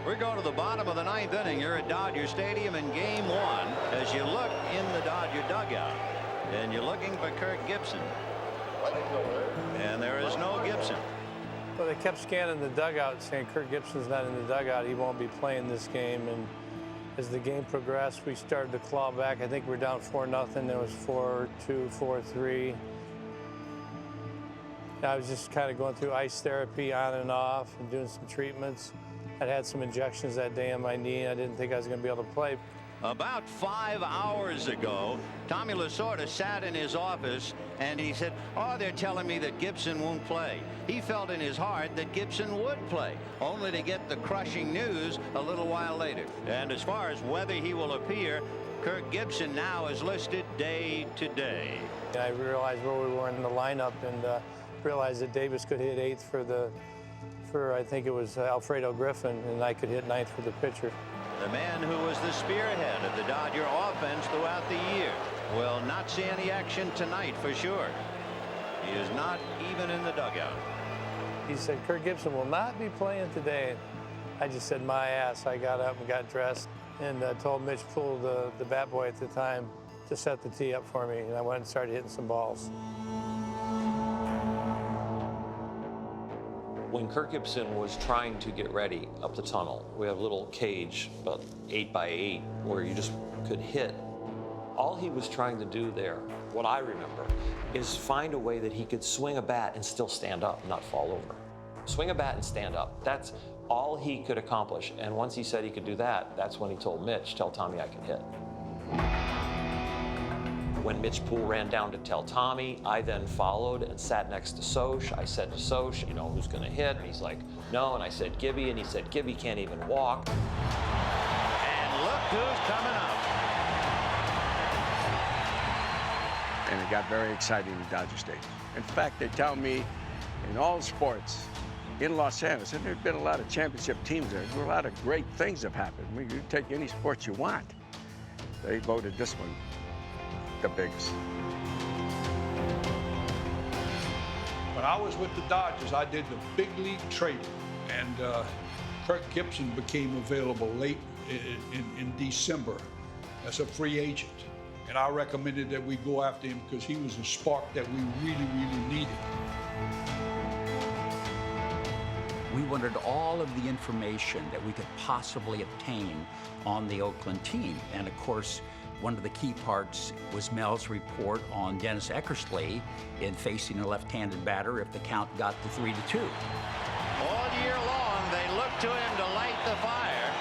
We go to the bottom of the ninth inning here at Dodger Stadium in Game 1 as you look in the Dodger dugout and you're looking for Kirk Gibson, and there is no Gibson. Well, they kept scanning the dugout saying Kirk Gibson's not in the dugout. He won't be playing this game. And as the game progressed, we started to claw back. I think we're down 4-0. It was 4-2, 4-3. I was just kind of going through ice therapy on and off and doing some treatments. I'd had some injections that day on my knee. I didn't think I was going to be able to play. About 5 hours ago, Tommy Lasorda sat in his office and he said, "Oh, they're telling me that Gibson won't play." He felt in his heart that Gibson would play, only to get the crushing news a little while later. And as far as whether he will appear, Kirk Gibson now is listed day to day. I realized where we were in the lineup and realized that Davis could hit 8th for I think it was Alfredo Griffin, and I could hit 9th for the pitcher. The man who was the spearhead of the Dodger offense throughout the year will not see any action tonight for sure. He is not even in the dugout. He said, "Kirk Gibson will not be playing today." I just said, "My ass." I got up and got dressed and told Mitch Poole, the bat boy at the time, to set the tee up for me. And I went and started hitting some balls. When Kirk Gibson was trying to get ready up the tunnel, we have a little cage, about 8 by 8, where you just could hit. All he was trying to do there, what I remember, is find a way that he could swing a bat and still stand up, not fall over. Swing a bat and stand up. That's all he could accomplish. And once he said he could do that, that's when he told Mitch, "Tell Tommy I can hit." When Mitch Poole ran down to tell Tommy, I then followed and sat next to Soch. I said to Soch, "You know who's going to hit?" And he's like, "No." And I said, "Gibby." And he said, "Gibby can't even walk." And look who's coming up. And it got very exciting in Dodger Stadium. In fact, they tell me in all sports in Los Angeles, and there have been a lot of championship teams there, a lot of great things have happened. I mean, you take any sport you want. They voted this one the biggest. When I was with the Dodgers, I did the big league trading, and Kirk Gibson became available late in December as a free agent. And I recommended that we go after him because he was a spark that we really, really needed. We wanted all of the information that we could possibly obtain on the Oakland team. And of course, one of the key parts was MEL's report on Dennis Eckersley in facing a left-handed batter if the count got to 3-2. All year long, they looked to him to light the fire,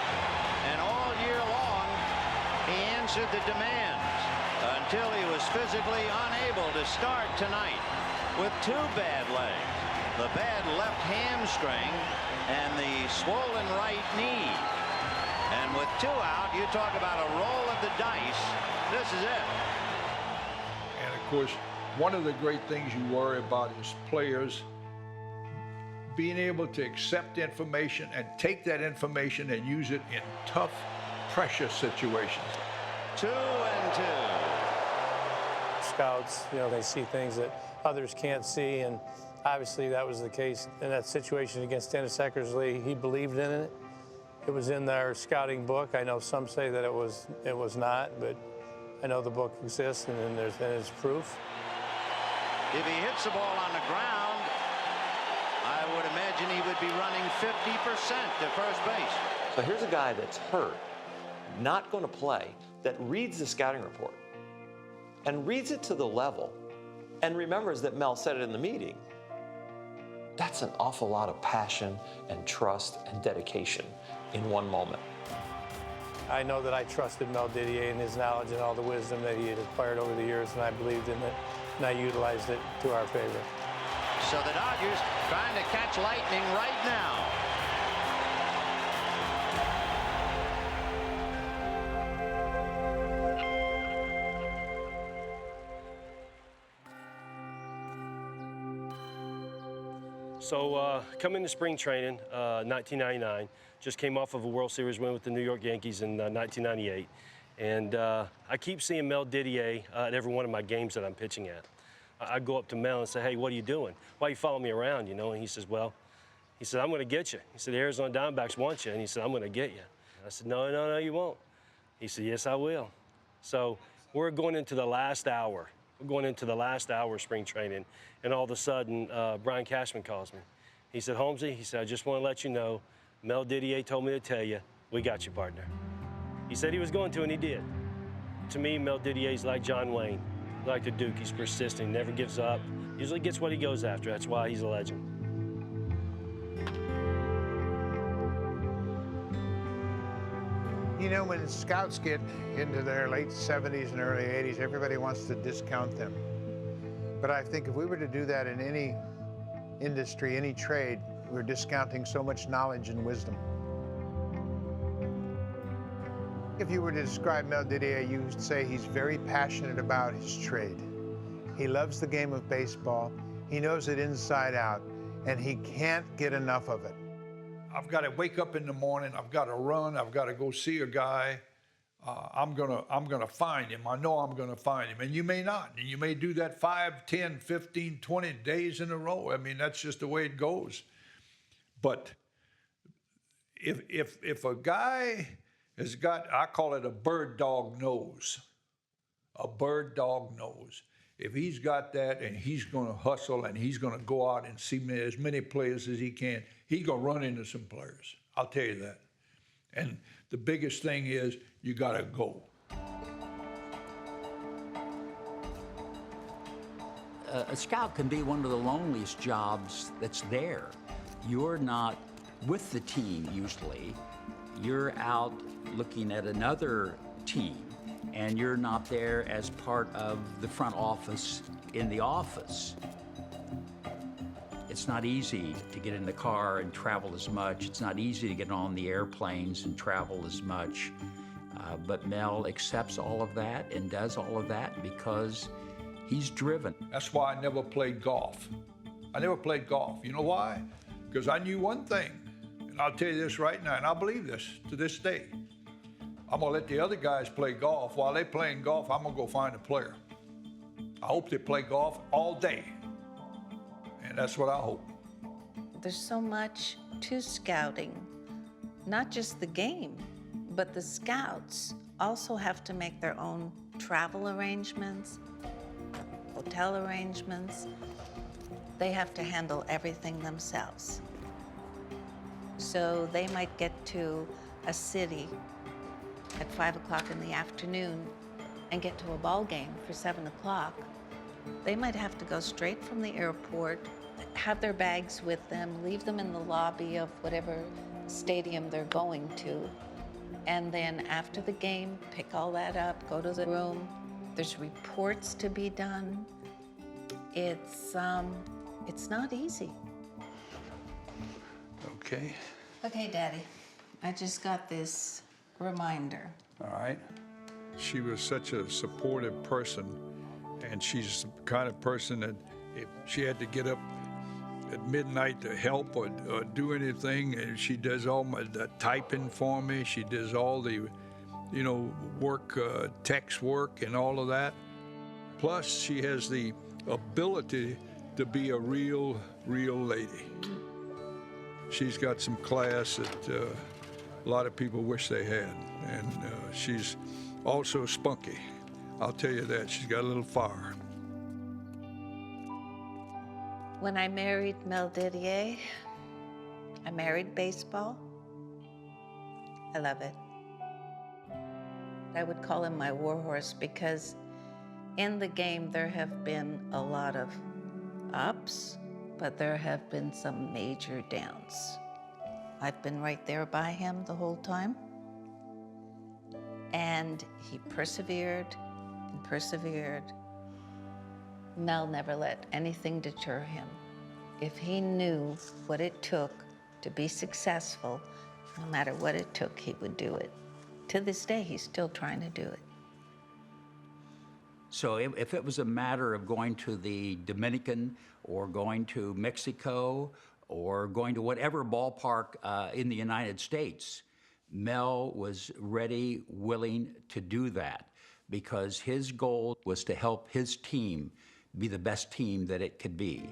and all year long, he answered the demands until he was physically unable to start tonight with 2 bad legs, the bad left hamstring and the swollen right knee. And with 2 out, you talk about a roll of the dice. This is it. And of course, one of the great things you worry about is players being able to accept information and take that information and use it in tough pressure situations. 2-2. Scouts, you know, they see things that others can't see, and obviously that was the case in that situation against Dennis Eckersley. He believed in it. It was in their scouting book. I know some say that it was not, but I know the book exists, and then there's proof. If he hits the ball on the ground, I would imagine he would be running 50% to first base. So here's a guy that's hurt, not going to play, that reads the scouting report and reads it to the level and remembers that Mel said it in the meeting. That's an awful lot of passion and trust and dedication in one moment. I know that I trusted Mel Didier and his knowledge and all the wisdom that he had acquired over the years, and I believed in it, and I utilized it to our favor. So the Dodgers trying to catch lightning right now. So come into spring training, 1999. Just came off of a World Series win with the New York Yankees in 1998. And I keep seeing Mel Didier at every one of my games that I'm pitching at. I go up to Mel and say, "Hey, what are you doing? Why are you following me around?" You know, and he says, "Well," He said, I'm going to get you. He said, the Arizona Diamondbacks want you. And he said, I'm going to get you. I said, no, you won't. He said, yes, I will. So we're going into the last hour. We're going into the last hour of spring training. And all of a sudden, Brian Cashman calls me. He said, Holmesy, he said, I just want to let you know, Mel Didier told me to tell you, we got you, partner. He said he was going to, and he did. To me, Mel Didier's like John Wayne, like the Duke. He's persistent, never gives up. Usually gets what he goes after. That's why he's a legend. You know, when scouts get into their late 70s and early 80s, everybody wants to discount them. But I think if we were to do that in any industry, any trade, we're discounting so much knowledge and wisdom. If you were to describe Mel Didier, you would say he's very passionate about his trade. He loves the game of baseball. He knows it inside out, and he can't get enough of it. I've got to wake up in the morning. I've got to run. I've got to go see a guy. I'm gonna find him. I know I'm gonna find him. And you may not. And you may do that 5, 10, 15, 20 days in a row. I mean, that's just the way it goes. But if a guy has got, I call it a bird dog nose. A bird dog nose. If he's got that and he's going to hustle and he's going to go out and see as many players as he can, he's going to run into some players. I'll tell you that. And the biggest thing is you got to go. A scout can be one of the loneliest jobs that's there. You're not with the team usually. You're out looking at another team, and you're not there as part of the front office in the office. It's not easy to get in the car and travel as much. It's not easy to get on the airplanes and travel as much. But Mel accepts all of that and does all of that because he's driven. That's why I never played golf. I never played golf. You know why? Because I knew one thing, and I'll tell you this right now, and I believe this to this day. I'm gonna let the other guys play golf. While they're playing golf, I'm gonna go find a player. I hope they play golf all day. And that's what I hope. There's so much to scouting, not just the game, but the scouts also have to make their own travel arrangements, hotel arrangements. They have to handle everything themselves. So they might get to a city at 5 o'clock in the afternoon and get to a ball game for 7 o'clock. They might have to go straight from the airport, have their bags with them, leave them in the lobby of whatever stadium they're going to, and then after the game, pick all that up, go to the room. There's reports to be done. It's not easy. Okay. Okay, Daddy, I just got this reminder. All right. She was such a supportive person, and she's the kind of person that if she had to get up at midnight to help or do anything, and she does all the typing for me. She does all the, work, text work and all of that. Plus, she has the ability to be a real lady. She's got some class that a lot of people wish they had, and she's also spunky. I'll tell you that. She's got a little fire. When I married Mel Didier, I married baseball. I love it. I would call him my war horse because in the game there have been a lot of ups, but there have been some major downs. I've been right there by him the whole time. And he persevered and persevered. Mel never let anything deter him. If he knew what it took to be successful, no matter what it took, he would do it. To this day, he's still trying to do it. So if it was a matter of going to the Dominican or going to Mexico or going to whatever ballpark in the United States, Mel was ready, willing to do that because his goal was to help his team be the best team that it could be.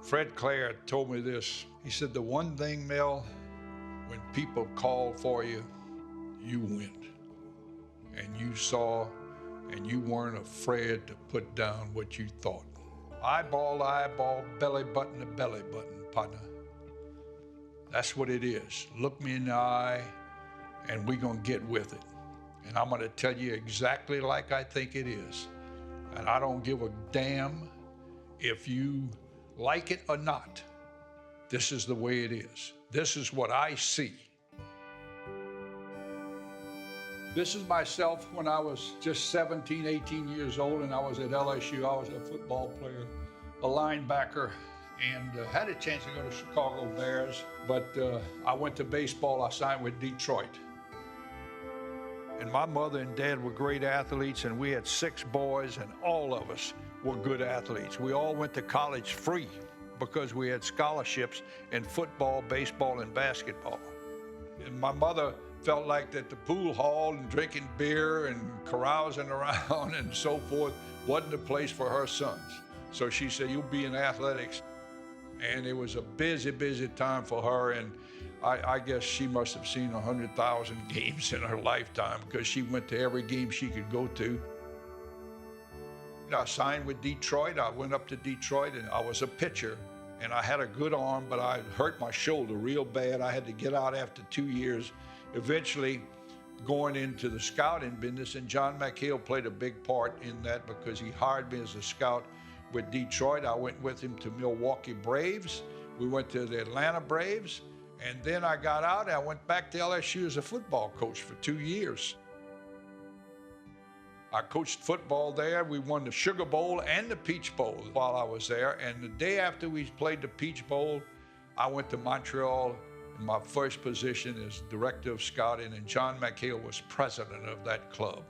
Fred Clare told me this. He said, the one thing, Mel, when people call for you, you went. And you saw, and you weren't afraid to put down what you thought. Eyeball to eyeball, belly button to belly button, partner. That's what it is. Look me in the eye, and we're gonna get with it. And I'm gonna tell you exactly like I think it is. And I don't give a damn if you like it or not. This is the way it is. This is what I see. This is myself when I was just 17, 18 years old, and I was at LSU. I was a football player, a linebacker, and had a chance to go to Chicago Bears, but I went to baseball. I signed with Detroit. And my mother and dad were great athletes, and we had 6 boys, and all of us were good athletes. We all went to college free because we had scholarships in football, baseball, and basketball. And my mother felt like that the pool hall and drinking beer and carousing around and so forth wasn't the place for her sons. So she said, you'll be in athletics. And it was a busy, busy time for her. And I guess she must have seen 100,000 games in her lifetime because she went to every game she could go to. I signed with Detroit. I went up to Detroit and I was a pitcher. And I had a good arm, but I hurt my shoulder real bad. I had to get out after 2 years. Eventually going into the scouting business, and John McHale played a big part in that because he hired me as a scout with Detroit. I went with him to Milwaukee Braves. We went to the Atlanta Braves, and then I got out and I went back to LSU as a football coach for 2 years. I coached football there. We won the Sugar Bowl and the Peach Bowl while I was there, and the day after we played the Peach Bowl, I went to Montreal. My first position is director of scouting, and John McHale was president of that club.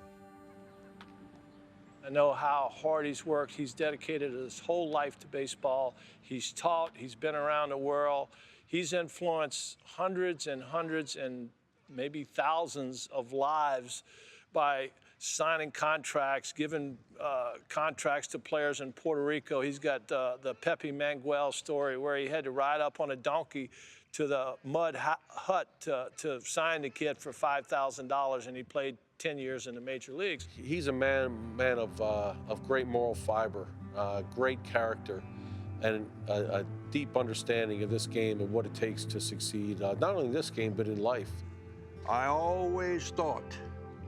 I know how hard he's worked. He's dedicated his whole life to baseball. He's taught, he's been around the world. He's influenced hundreds and hundreds and maybe thousands of lives by signing contracts, giving contracts to players in Puerto Rico. He's got the Pepe Manguel story where he had to ride up on a donkey to the mud hut to sign the kid for $5,000, and he played 10 years in the major leagues. He's a man of great moral fiber, great character, and a deep understanding of this game and what it takes to succeed, not only in this game, but in life. I always thought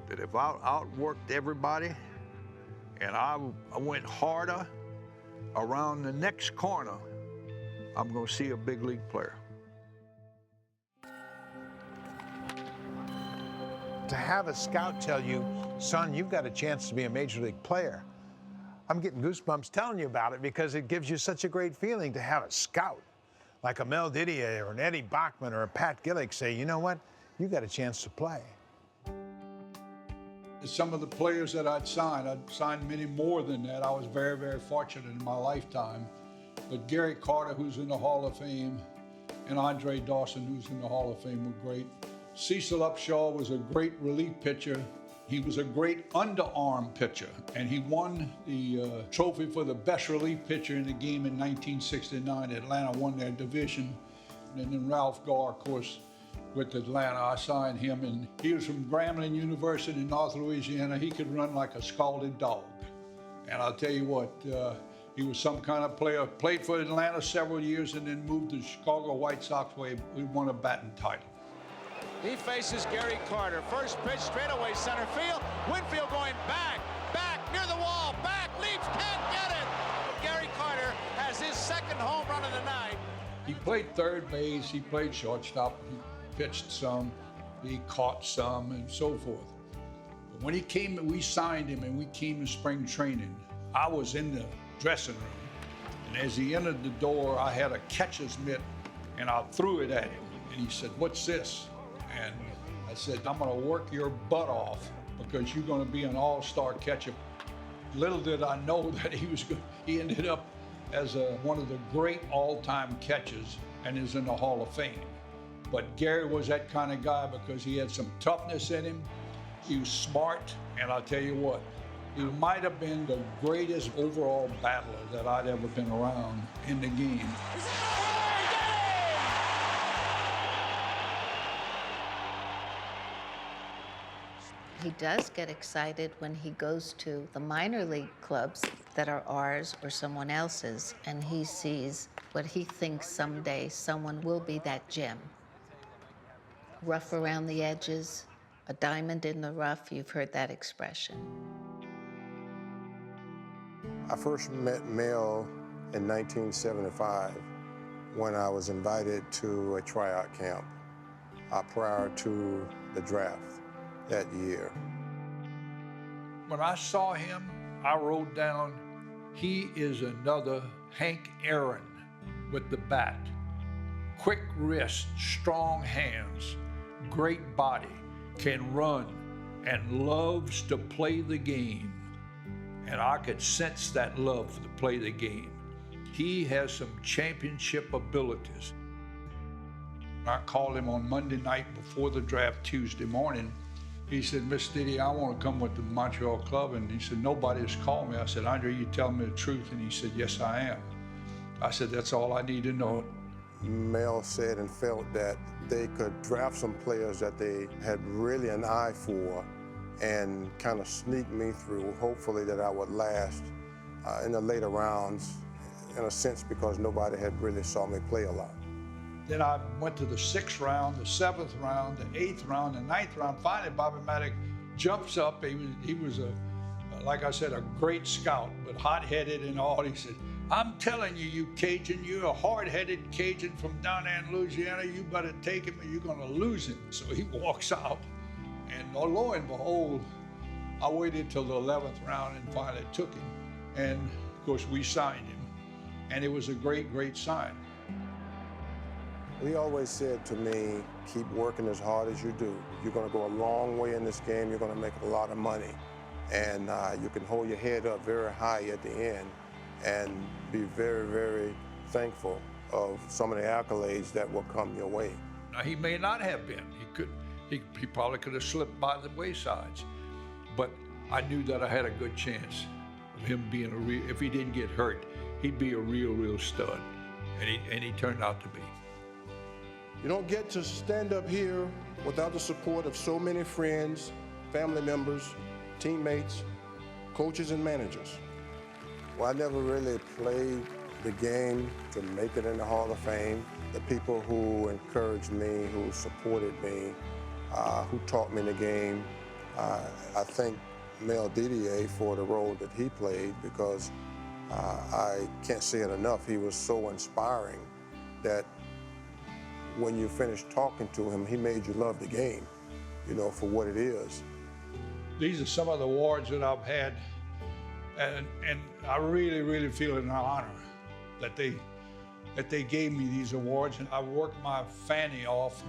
that if I outworked everybody and I went harder around the next corner, I'm going to see a big league player. To have a scout tell you, son, you've got a chance to be a major league player. I'm getting goosebumps telling you about it because it gives you such a great feeling to have a scout like a Mel Didier or an Eddie Bachman or a Pat Gillick say, you know what, you got a chance to play. Some of the players that I'd signed many more than that. I was very, very fortunate in my lifetime. But Gary Carter, who's in the Hall of Fame, and Andre Dawson, who's in the Hall of Fame, were great. Cecil Upshaw was a great relief pitcher. He was a great underarm pitcher, and he won the trophy for the best relief pitcher in the game in 1969. Atlanta won their division. And then Ralph Garr, of course, with Atlanta, I signed him, and he was from Grambling University in North Louisiana. He could run like a scalded dog. And I'll tell you what, he was some kind of player. Played for Atlanta several years and then moved to Chicago White Sox where he won a batting title. He faces Gary Carter. First pitch straight away center field. Winfield going back, near the wall, back, leaps, can't get it. Gary Carter has his second home run of the night. He played third base, he played shortstop, he pitched some, he caught some, and so forth. But when he came, we signed him and we came to spring training. I was in the dressing room, and as he entered the door, I had a catcher's mitt, and I threw it at him. And he said, "What's this?" And I said, "I'm going to work your butt off because you're going to be an all-star catcher." Little did I know that he ended up as one of the great all-time catchers and is in the Hall of Fame. But Gary was that kind of guy because he had some toughness in him. He was smart, and I'll tell you what, He might have been the greatest overall battler that I'd ever been around in the game. He does get excited when he goes to the minor league clubs that are ours or someone else's, and he sees what he thinks someday someone will be that gem. Rough around the edges, a diamond in the rough, you've heard that expression. I first met MEL in 1975 when I was invited to a tryout camp prior to the draft that year. When I saw him, I wrote down, he is another Hank Aaron with the bat. Quick wrist, strong hands, great body, can run, and loves to play the game. And I could sense that love to play the game. He has some championship abilities. I called him on Monday night before the draft Tuesday morning. He said, Mr. Didier, I want to come with the Montreal club. And he said, nobody has called me. I said, Andre, you telling me the truth? And he said, yes, I am. I said, that's all I need to know. MEL said and felt that they could draft some players that they had really an eye for and kind of sneak me through, hopefully that I would last in the later rounds, in a sense, because nobody had really saw me play a lot. Then I went to the 6th round, the 7th round, the 8th round, the 9th round. Finally, Bobby Maddox jumps up. He was like I said, a great scout, but hot-headed and all. He said, I'm telling you, you Cajun, you're a hard-headed Cajun from down there in Louisiana. You better take him or you're going to lose him. So he walks out. And lo and behold, I waited till the 11th round and finally took him. And of course, we signed him. And it was a great, great sign. He always said to me, keep working as hard as you do. You're going to go a long way in this game. You're going to make a lot of money. And you can hold your head up very high at the end and be very, very thankful of some of the accolades that will come your way. Now, he may not have been. He probably could have slipped by the waysides. But I knew that I had a good chance of him being a real, if he didn't get hurt, he'd be a real, real stud. And he turned out to be. You don't get to stand up here without the support of so many friends, family members, teammates, coaches, and managers. Well, I never really played the game to make it in the Hall of Fame. The people who encouraged me, who supported me, who taught me the game, I thank MEL DIDIER for the role that he played, because I can't say it enough. He was so inspiring that when you finished talking to him, he made you love the game, you know, for what it is. These are some of the awards that I've had, and I really, really feel an honor that they gave me these awards. And I worked my fanny off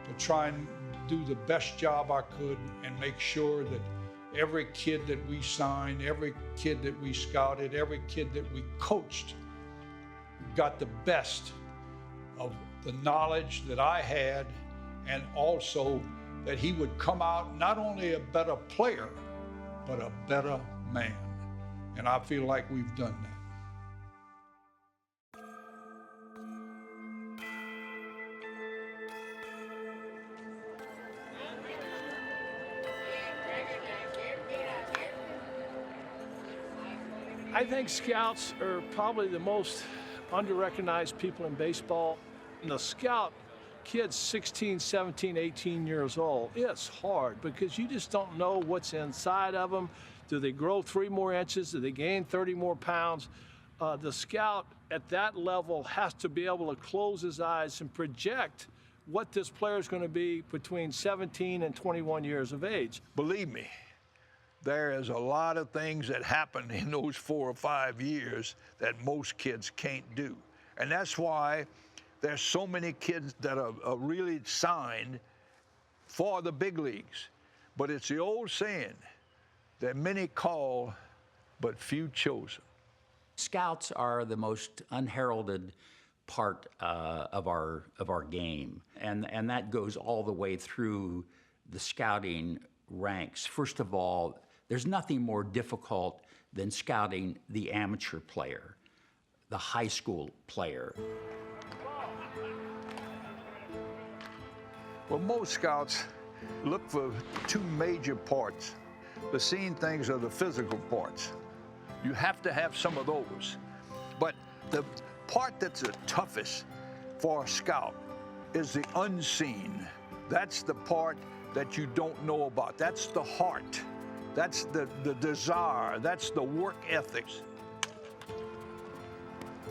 to try and do the best job I could and make sure that every kid that we signed, every kid that we scouted, every kid that we coached got the best of the knowledge that I had, and also that he would come out not only a better player, but a better man. And I feel like we've done that. I think scouts are probably the most under-recognized people in baseball. And the scout, kids 16, 17, 18 years old, it's hard because you just don't know what's inside of them. Do they grow 3 more inches? Do they gain 30 more pounds? The scout at that level has to be able to close his eyes and project what this player is going to be between 17 and 21 years of age. Believe me, there is a lot of things that happen in those 4 or 5 years that most kids can't do. And that's why there's so many kids that are really signed for the big leagues. But it's the old saying that many call, but few chosen. Scouts are the most unheralded part of our game, and that goes all the way through the scouting ranks. First of all, There's nothing more difficult than scouting the amateur player, the high school player. Well, most scouts look for two major parts. The seeing things are the physical parts. You have to have some of those. But the part that's the toughest for a scout is the unseen. That's the part that you don't know about. That's the heart. That's the desire. That's the work ethics.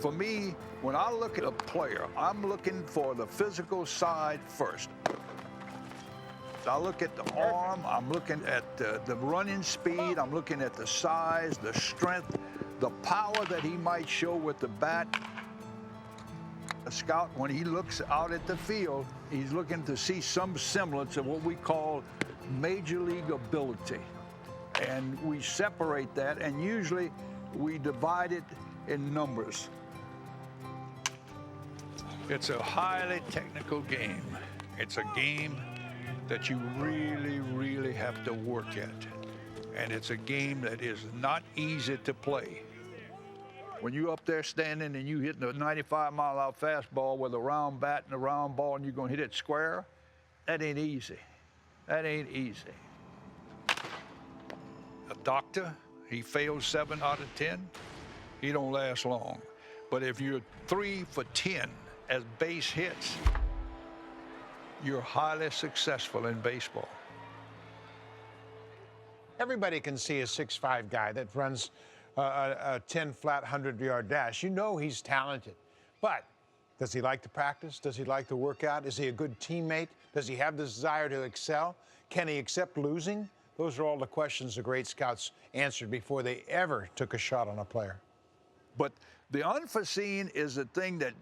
For me, when I look at a player, I'm looking for the physical side first. I look at the arm, I'm looking at the running speed, I'm looking at the size, the strength, the power that he might show with the bat. A scout, when he looks out at the field, he's looking to see some semblance of what we call major league ability. And we separate that, and usually we divide it in numbers. It's a highly technical game. It's a game that you really, really have to work at. And it's a game that is not easy to play. When you're up there standing and you hitting a 95-mile-an-hour fastball with a round bat and a round ball and you're gonna hit it square, that ain't easy. That ain't easy. A doctor, he fails 7 out of 10, he don't last long. But if you're 3 for 10 as base hits, you're highly successful in baseball. Everybody can see a 6'5" guy that runs a 10-flat 100-yard dash. You know he's talented. But does he like to practice? Does he like to work out? Is he a good teammate? Does he have the desire to excel? Can he accept losing? Those are all the questions the great scouts answered before they ever took a shot on a player. But the unforeseen is the thing that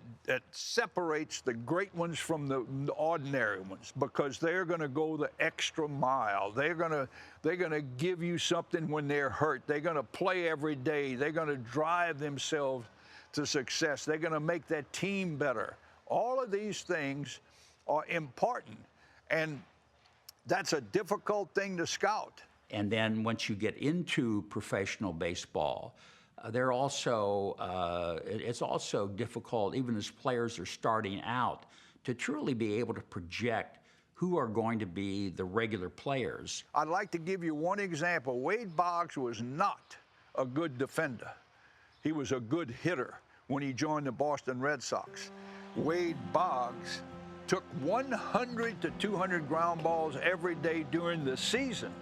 separates the great ones from the ordinary ones, because they're going to go the extra mile. They're going to give you something when they're hurt. They're going to play every day. They're going to drive themselves to success. They're going to make that team better. All of these things are important, and that's a difficult thing to scout. And then once you get into professional baseball, it's also difficult, even as players are starting out, to truly be able to project who are going to be the regular players. I'd like to give you one example. Wade Boggs was not a good defender. He was a good hitter when he joined the Boston Red Sox. Wade Boggs took 100 to 200 ground balls every day during the season.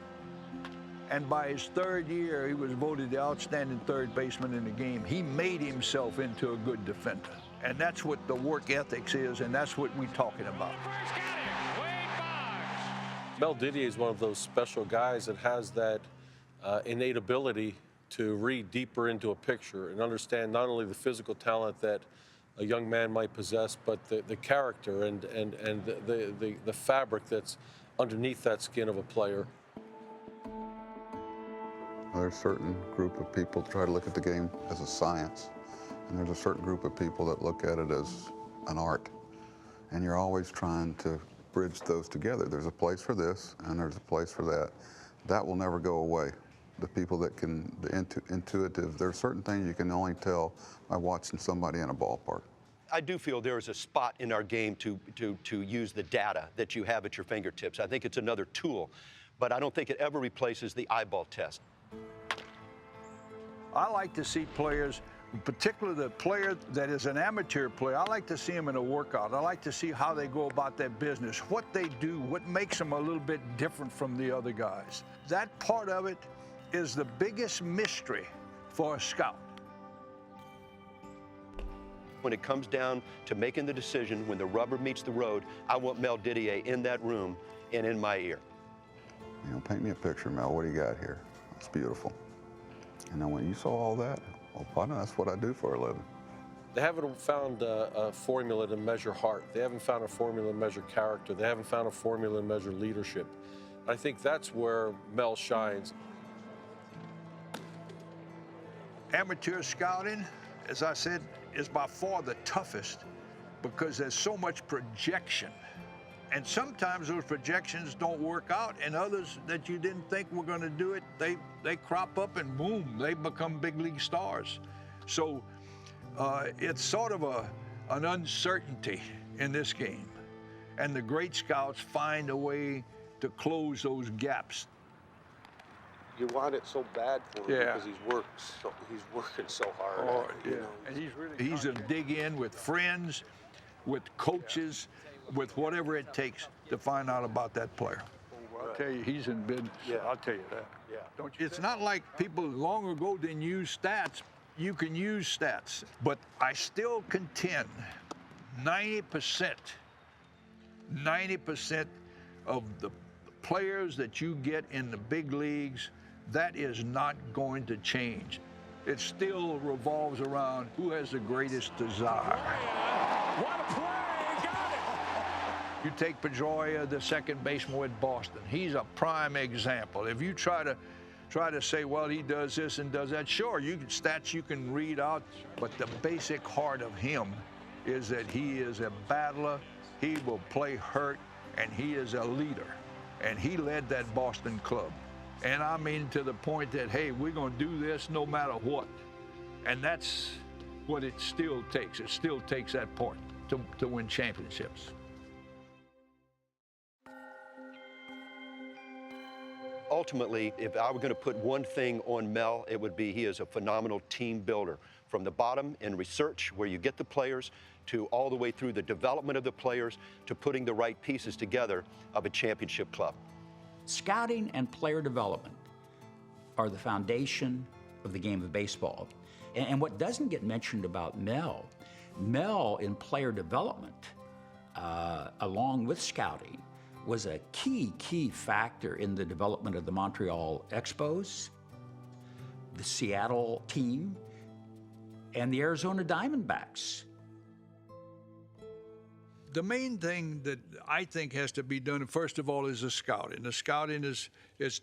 And by his 3rd year, he was voted the outstanding third baseman in the game. He made himself into a good defender. And that's what the work ethics is, and that's what we're talking about. Mel Didier is one of those special guys that has that innate ability to read deeper into a picture and understand not only the physical talent that a young man might possess, but the character and the fabric that's underneath that skin of a player. There's a certain group of people try to look at the game as a science, and there's a certain group of people that look at it as an art. And you're always trying to bridge those together. There's a place for this, and there's a place for that. That will never go away. The people that can, the intuitive, there are certain things you can only tell by watching somebody in a ballpark. I do feel there is a spot in our game to use the data that you have at your fingertips. I think it's another tool, but I don't think it ever replaces the eyeball test. I like to see players, particularly the player that is an amateur player, I like to see them in a workout. I like to see how they go about their business, what they do, what makes them a little bit different from the other guys. That part of it is the biggest mystery for a scout. When it comes down to making the decision, when the rubber meets the road, I want Mel Didier in that room and in my ear. You know, paint me a picture, Mel. What do you got here? It's beautiful. And then when you saw all that, well, partner, that's what I do for a living. They haven't found a formula to measure heart. They haven't found a formula to measure character. They haven't found a formula to measure leadership. I think that's where Mel shines. Amateur scouting, as I said, is by far the toughest because there's so much projection And sometimes those projections don't work out, and others that you didn't think were going to do it, they crop up and boom, they become big league stars. So it's sort of an uncertainty in this game. And the great scouts find a way to close those gaps. You want it so bad for him because he's working so hard. Oh, yeah. And he's a dig in with friends, with coaches, with whatever it takes to find out about that player. I'll tell you, he's in business. Yeah. I'll tell you that. Yeah. Don't you? It's not like people long ago didn't use stats. You can use stats, but I still contend 90% of the players that you get in the big leagues, that is not going to change. It still revolves around who has the greatest desire. What a play! Got it! You take Pedroia, the second baseman with Boston. He's a prime example. If you try to say, well, he does this and does that, sure, stats you can read out, but the basic heart of him is that he is a battler, he will play hurt, and he is a leader. And he led that Boston club. And I mean to the point that, hey, we're going to do this no matter what. And that's what it still takes. It still takes that point to win championships. Ultimately, if I were going to put one thing on Mel, it would be he is a phenomenal team builder. From the bottom in research, where you get the players, to all the way through the development of the players, to putting the right pieces together of a championship club. Scouting and player development are the foundation of the game of baseball. And what doesn't get mentioned about Mel in player development, along with scouting, was a key factor in the development of the Montreal Expos, the Seattle team, and the Arizona Diamondbacks. The main thing that I think has to be done, first of all, is the scouting. The scouting is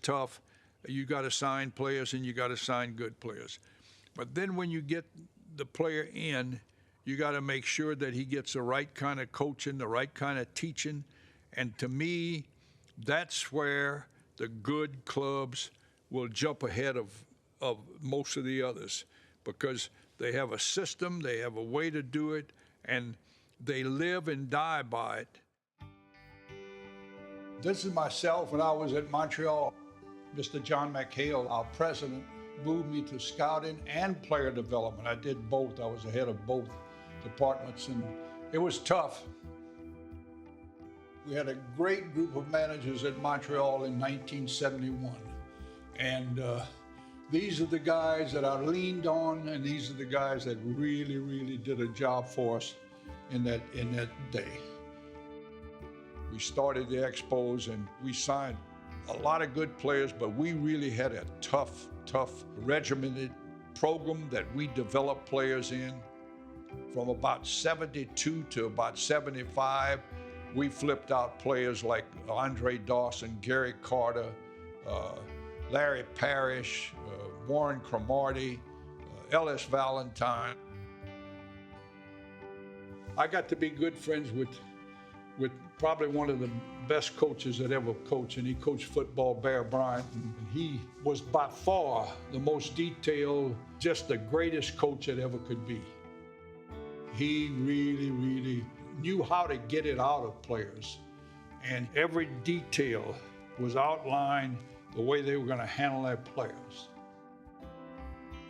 tough. You got to sign players and you got to sign good players. But then when you get the player in, you got to make sure that he gets the right kind of coaching, the right kind of teaching. And to me, that's where the good clubs will jump ahead of most of the others, because they have a system, they have a way to do it, and they live and die by it. This is myself when I was at Montreal. Mr. John McHale, our president, moved me to scouting and player development. I did both. I was the head of both departments, and it was tough. We had a great group of managers at Montreal in 1971. And these are the guys that I leaned on, and these are the guys that really did a job for us in that day. We started the Expos and we signed a lot of good players, but we really had a tough regimented program that we developed players in. From about 72 to about 75, we flipped out players like Andre Dawson, Gary Carter, Larry Parrish, Warren Cromartie, Ellis Valentine. I got to be good friends with probably one of the best coaches that ever coached, and he coached football, Bear Bryant. And he was by far the most detailed, just the greatest coach that ever could be. He really knew how to get it out of players, and every detail was outlined the way they were going to handle their players.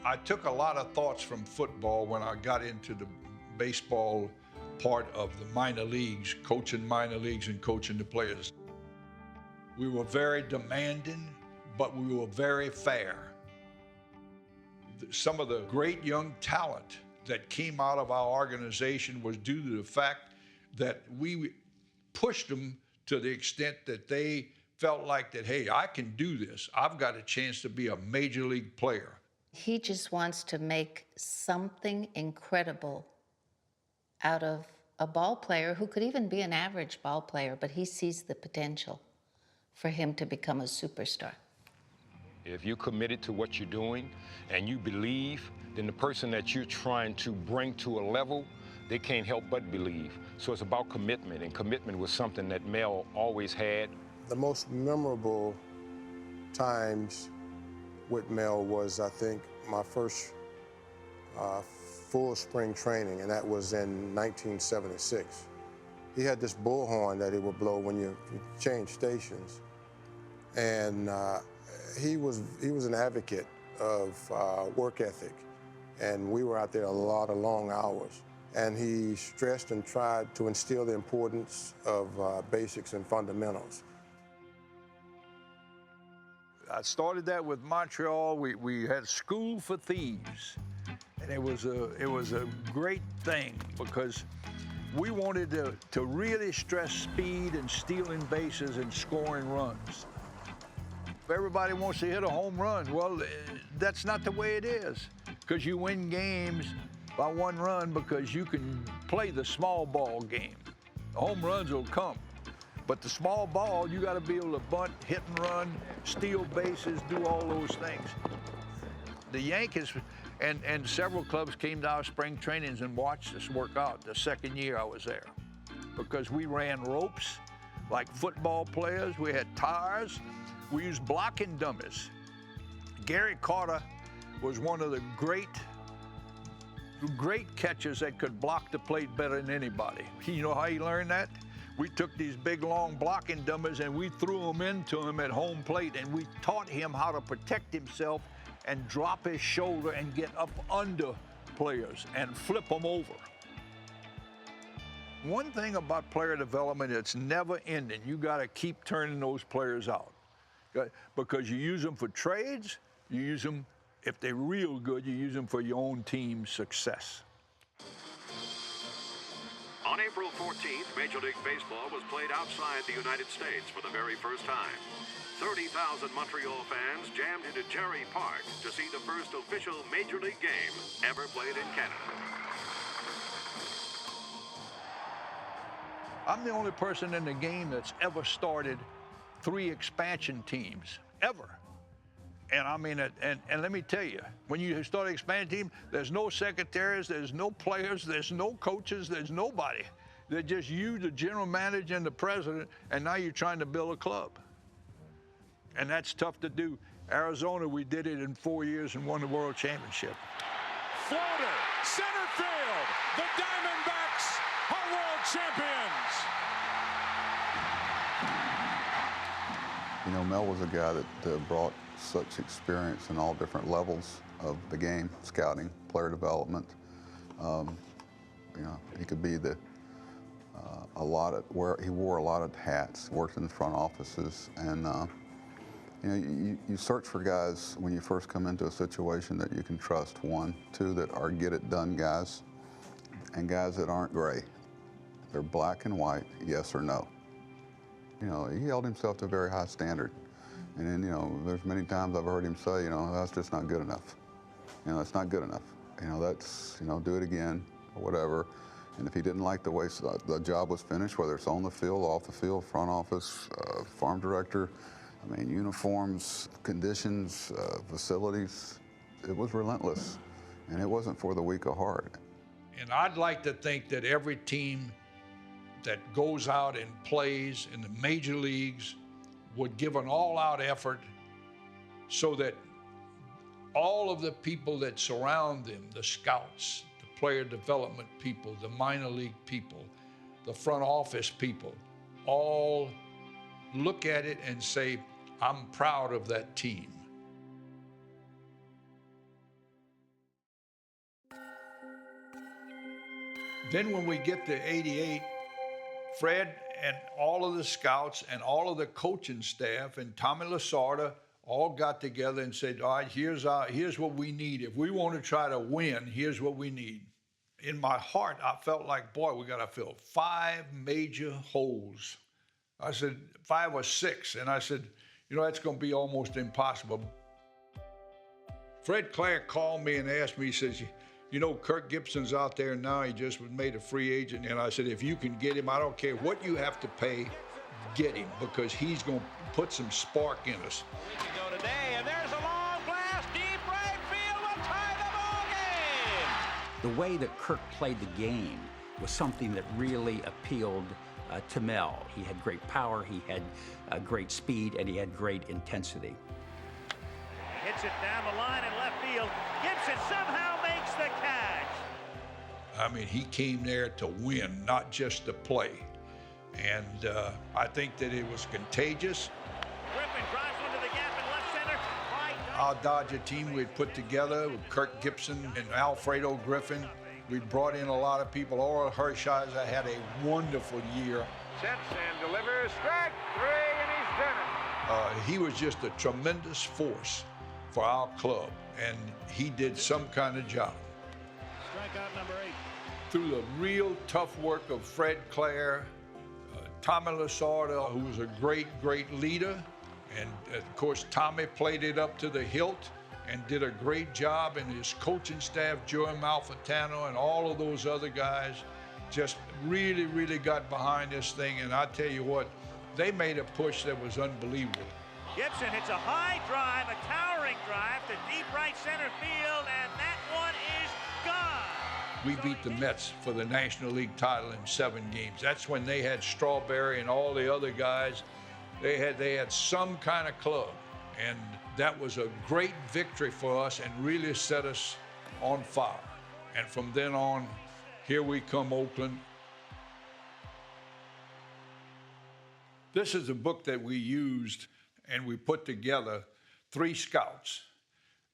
I took a lot of thoughts from football when I got into the baseball part of the minor leagues, coaching minor leagues and coaching the players. We were very demanding, but we were very fair. Some of the great young talent that came out of our organization was due to the fact that we pushed them to the extent that they felt like that, hey, I can do this. I've got a chance to be a major league player. He just wants to make something incredible out of a ball player who could even be an average ball player, but he sees the potential for him to become a superstar. If you're committed to what you're doing and you believe, then the person that you're trying to bring to a level, they can't help but believe. So it's about commitment, and commitment was something that Mel always had. The most memorable times with Mel was, I think, my first full spring training, and that was in 1976. He had this bullhorn that he would blow when you change stations, and he was an advocate of work ethic, and we were out there a lot of long hours. And he stressed and tried to instill the importance of basics and fundamentals. I started that with Montreal. We had School for Thieves, and it was a great thing because we wanted to really stress speed and stealing bases and scoring runs. Everybody wants to hit a home run. Well, that's not the way it is, because you win games by one run because you can play the small ball game. The home runs will come. But the small ball, you got to be able to bunt, hit and run, steal bases, do all those things. The Yankees and several clubs came to our spring trainings and watched us work out the second year I was there, because we ran ropes like football players. We had tires. We used blocking dummies. Gary Carter was one of the great catchers that could block the plate better than anybody. You know how he learned that? We took these big, long blocking dummies and we threw them into him at home plate, and we taught him how to protect himself and drop his shoulder and get up under players and flip them over. One thing about player development, it's never ending. You got to keep turning those players out, because you use them for trades, you use them, if they're real good, you use them for your own team's success. On April 14th, Major League Baseball was played outside the United States for the very first time. 30,000 Montreal fans jammed into Jerry Park to see the first official Major League game ever played in Canada. I'm the only person in the game that's ever started 3 expansion teams, ever. And I mean, and let me tell you, when you start an expansion team, there's no secretaries, there's no players, there's no coaches, there's nobody. They're just you, the general manager, and the president, and now you're trying to build a club. And that's tough to do. Arizona, we did it in 4 years and won the World Championship. Floater, center field. The Diamondbacks are world champions. You know, Mel was a guy that brought such experience in all different levels of the game, scouting, player development. You know, he could be he wore a lot of hats, worked in the front offices, and you know, you search for guys when you first come into a situation that you can trust. 1, 2, that are get-it-done guys, and guys that aren't gray. They're black and white, yes or no. You know, he held himself to a very high standard. And then, you know, there's many times I've heard him say, you know, that's just not good enough. You know, that's not good enough. You know, that's, you know, do it again or whatever. And if he didn't like the way the job was finished, whether it's on the field, off the field, front office, farm director, I mean, uniforms, conditions, facilities, it was relentless. And it wasn't for the weak of heart. And I'd like to think that every team that goes out and plays in the major leagues would give an all-out effort so that all of the people that surround them, the scouts, the player development people, the minor league people, the front office people, all look at it and say, I'm proud of that team. Then when we get to '88, Fred and all of the scouts and all of the coaching staff and Tommy Lasorda all got together and said, all right, here's what we need. If we want to try to win, here's what we need. In my heart, I felt like, boy, we got to fill 5 major holes. I said, 5 or 6. And I said, you know, that's going to be almost impossible. Fred Clark called me and asked me, he says, you know, Kirk Gibson's out there now. He just was made a free agent. And I said, if you can get him, I don't care what you have to pay, get him, because he's going to put some spark in us. We can go today, and there's a long blast, deep right field will tie the ball game. The way that Kirk played the game was something that really appealed to Mel. He had great power, he had great speed, and he had great intensity. He hits it down the line in left field. Gibson somehow makes the catch. I mean, he came there to win, not just to play. And I think that it was contagious. Griffin drives one to the gap in left center. Our Dodger team we had put together with Kirk Gibson and Alfredo Griffin. We brought in a lot of people. Oral Hershiser had a wonderful year. Sets and delivers. Strike three, and he's done it. He was just a tremendous force for our club, and he did some kind of job. Strikeout number 8. Through the real tough work of Fred Clare, Tommy Lasorda, who was a great, great leader, and of course Tommy played it up to the hilt and did a great job, and his coaching staff, Joe Malfitano and all of those other guys just really, really got behind this thing. And I tell you what, they made a push that was unbelievable. Gibson hits a high drive, a towering drive to deep right center field, and that one is gone. We beat the Mets for the National League title in 7 games. That's when they had Strawberry and all the other guys. They had some kind of club, and that was a great victory for us and really set us on fire. And from then on, here we come, Oakland. This is a book that we used and we put together 3 scouts,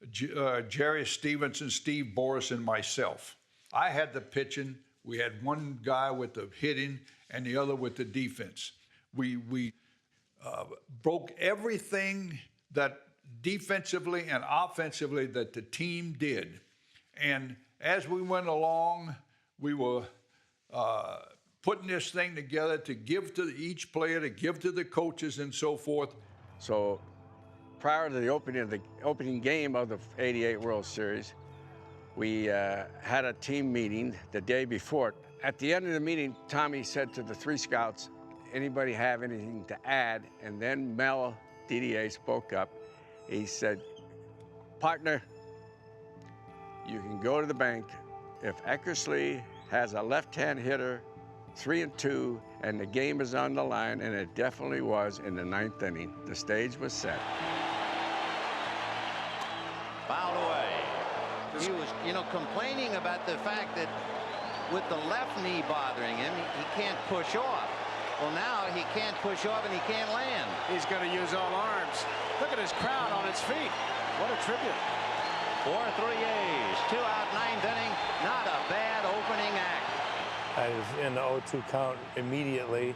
Jerry Stevenson, Steve Boris, and myself. I had the pitching. We had one guy with the hitting and the other with the defense. We broke everything that defensively and offensively that the team did. And as we went along, we were putting this thing together to give to each player, to give to the coaches and so forth. So prior to the opening game of the '88 World Series, we had a team meeting the day before. At the end of the meeting, Tommy said to the 3 scouts, anybody have anything to add? And then Mel DIDIER spoke up. He said, partner, you can go to the bank. If Eckersley has a left-hand hitter, 3-2, and the game is on the line, and it definitely was in the 9th inning, the stage was set. Fouled away. He was, complaining about the fact that with the left knee bothering him, he can't push off. Well, now he can't push off and he can't land. He's going to use all arms. Look at his crowd on its feet. What a tribute. 4-3 A's, 2 out, 9th inning. Not a bad opening act. I was in the 0-2 count immediately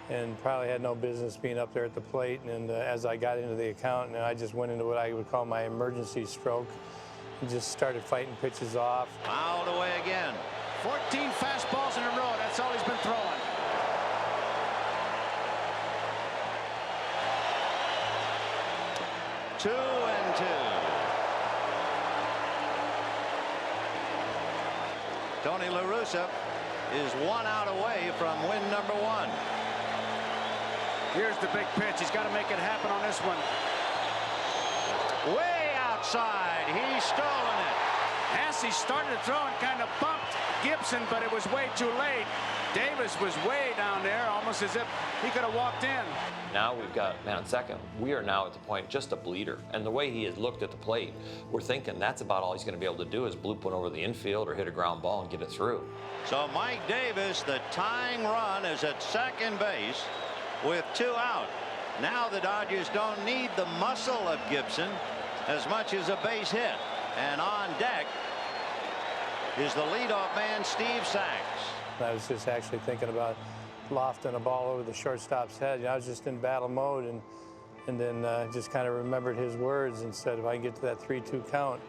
and probably had no business being up there at the plate. And as I got into the account, and I just went into what I would call my emergency stroke and just started fighting pitches off. Fouled away again. 14 fastballs in a row. That's all he's been throwing. Two and 2. Tony La Russa is 1 out away from win number 1. Here's the big pitch. He's got to make it happen on this one. Way outside. He's stolen it. Hassey started to throw and kind of bumped Gibson, but it was way too late. Davis was way down there, almost as if he could have walked in. Now we've got man on second. We are now at the point, just a bleeder. And the way he has looked at the plate, we're thinking that's about all he's going to be able to do is bloop one over the infield or hit a ground ball and get it through. So Mike Davis, the tying run, is at second base with 2 out. Now the Dodgers don't need the muscle of Gibson as much as a base hit. And on deck is the leadoff man, Steve Sachs. I was just actually thinking about lofting a ball over the shortstop's head. I was just in battle mode, and then just kind of remembered his words and said, if I can get to that 3-2 count,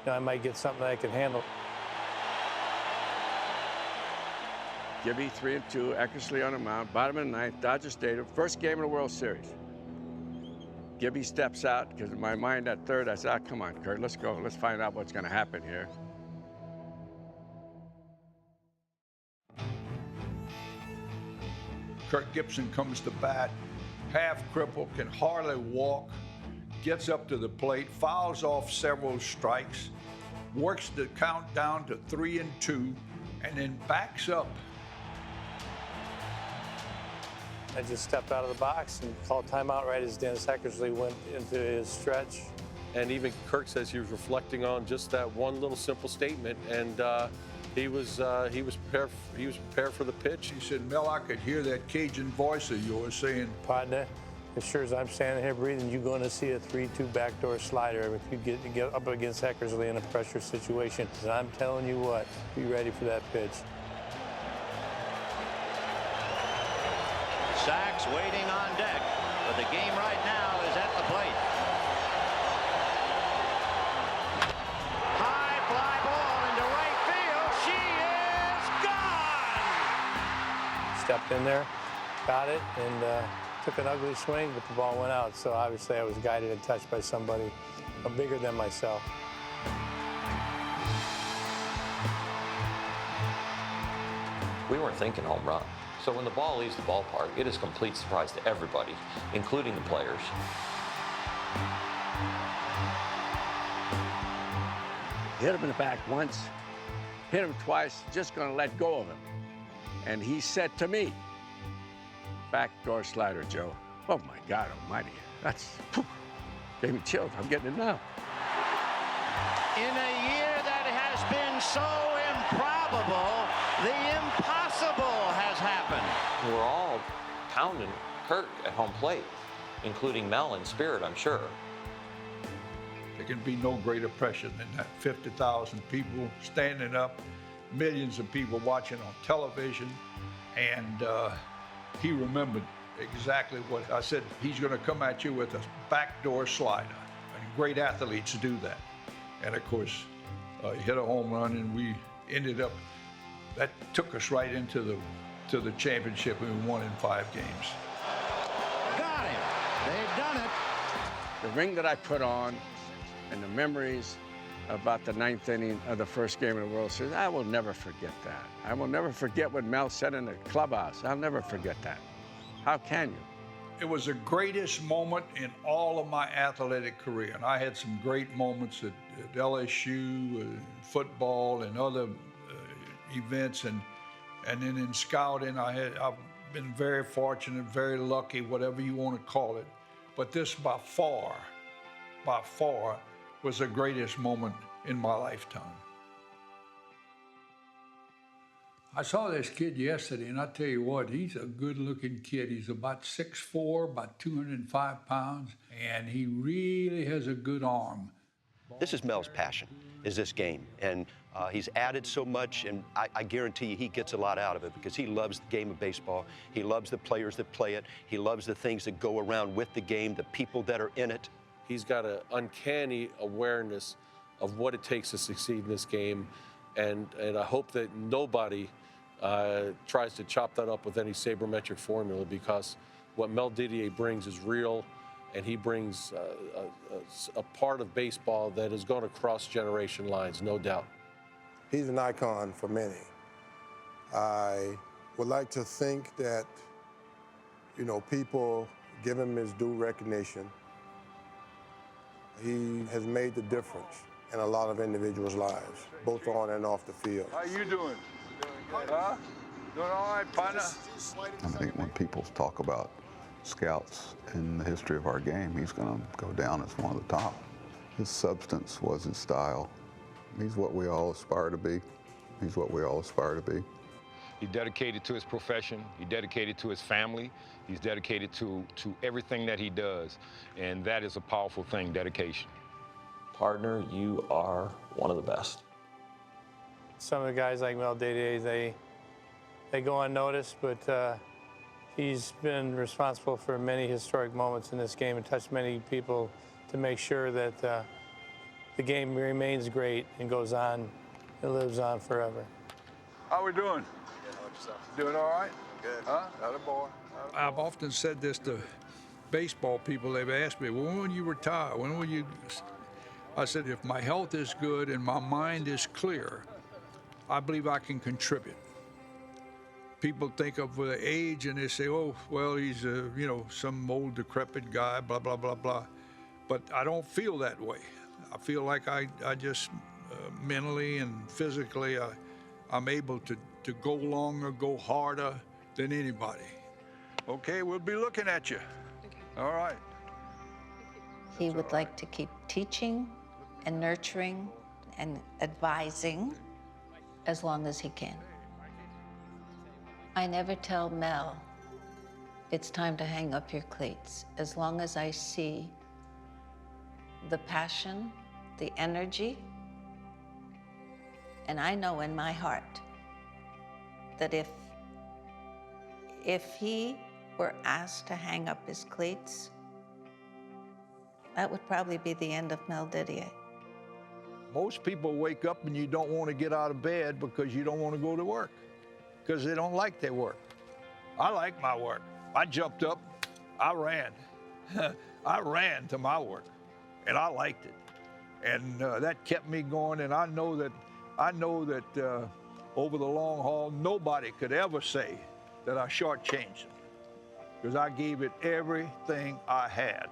I might get something that I can handle. Gibby 3-2, Eckersley on the mound, bottom of the 9th, Dodger Stadium, first game of the World Series. Gibby steps out, because in my mind at third, I said, come on, Kurt, let's go. Let's find out what's going to happen here. Kirk Gibson comes to bat, half crippled, can hardly walk, gets up to the plate, fouls off several strikes, works the count down to 3-2, and then backs up I just stepped out of the box and called timeout right as Dennis Eckersley went into his stretch. And even Kirk says he was reflecting on just that one little simple statement, and he was prepared for the pitch. He said, Mel, I could hear that Cajun voice of yours saying, partner, as sure as I'm standing here breathing, you're going to see a 3-2 backdoor slider if you get up against Eckersley in a pressure situation. And I'm telling you what, be ready for that pitch. Sachs waiting on deck, but the game right now is at the plate. High fly ball into right field. She is gone! Stepped in there, got it, and took an ugly swing, but the ball went out. So obviously I was guided and touched by somebody bigger than myself. We weren't thinking home run. So when the ball leaves the ballpark, it is a complete surprise to everybody, including the players. Hit him in the back once, hit him twice, just going to let go of him. And he said to me, backdoor slider, Joe. Oh, my God almighty. That's, gave me chills. I'm getting it now. In a year that has been so improbable, the impossible has happened. We're all pounding Kirk at home plate, including Mel in spirit, I'm sure. There can be no greater pressure than that 50,000 people standing up, millions of people watching on television, and he remembered exactly what I said. He's going to come at you with a backdoor slider, and great athletes do that. And of course, he hit a home run, and we ended up. That took us right into the championship, and we won in 5 games. Got him. They've done it. The ring that I put on and the memories about the 9th inning of the first game of the World Series, I will never forget that. I will never forget what Mel said in the clubhouse. I'll never forget that. How can you? It was the greatest moment in all of my athletic career, and I had some great moments at LSU, football, and other events, and then in scouting, I've been very fortunate, very lucky, whatever you want to call it. But this by far, was the greatest moment in my lifetime. I saw this kid yesterday, and I tell you what, he's a good-looking kid. He's about 6'4", about 205 pounds, and he really has a good arm. This is Mel's passion, is this game. And he's added so much, and I guarantee you he gets a lot out of it because he loves the game of baseball. He loves the players that play it. He loves the things that go around with the game, the people that are in it. He's got an uncanny awareness of what it takes to succeed in this game, and I hope that nobody tries to chop that up with any sabermetric formula, because what Mel Didier brings is real, and he brings a part of baseball that is going to cross generation lines, no doubt. He's an icon for many. I would like to think that, you know, people give him his due recognition. He has made the difference in a lot of individuals' lives, both on and off the field. How you doing? Huh? Doing all right, partner? I think when people talk about scouts in the history of our game, he's going to go down as one of the top. His substance was his style. He's what we all aspire to be. He's what we all aspire to be. He dedicated to his profession. He dedicated to his family. He's dedicated to everything that he does. And that is a powerful thing, dedication. Partner, you are one of the best. Some of the guys like Mel Didier, they go unnoticed, but he's been responsible for many historic moments in this game and touched many people to make sure that the game remains great and goes on and lives on forever. How we doing? Doing all right? Good. Huh? Atta boy. I've often said this to baseball people. They've asked me, well, when will you retire? When will you? I said, if my health is good and my mind is clear, I believe I can contribute. People think of the age and they say, oh, well, he's some old decrepit guy, blah, blah, blah, blah. But I don't feel that way. I feel like I just mentally and physically, I'm able to go longer, go harder than anybody. Okay, we'll be looking at you. All right. He would like to keep teaching and nurturing and advising as long as he can. I never tell Mel it's time to hang up your cleats. As long as I see the passion, the energy, and I know in my heart that if he were asked to hang up his cleats, that would probably be the end of Mel Didier. Most people wake up and you don't want to get out of bed because you don't want to go to work, because they don't like their work. I like my work. I jumped up, I ran. I ran to my work, and I liked it. And that kept me going, and I know that over the long haul, nobody could ever say that I shortchanged them, because I gave it everything I had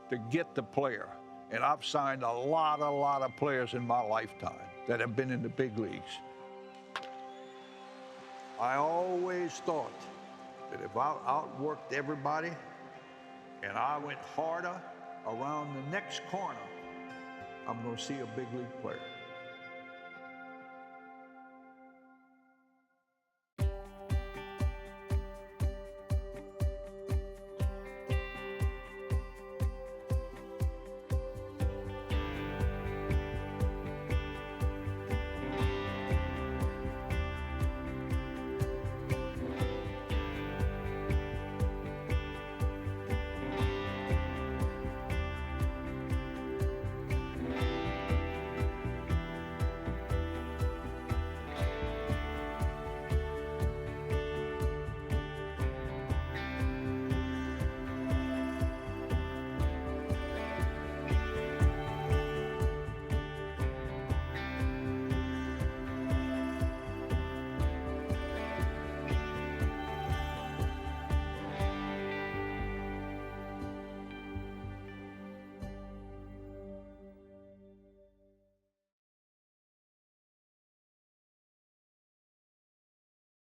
to get the player. And I've signed a lot of players in my lifetime that have been in the big leagues. I always thought that if I outworked everybody and I went harder around the next corner, I'm going to see a big league player.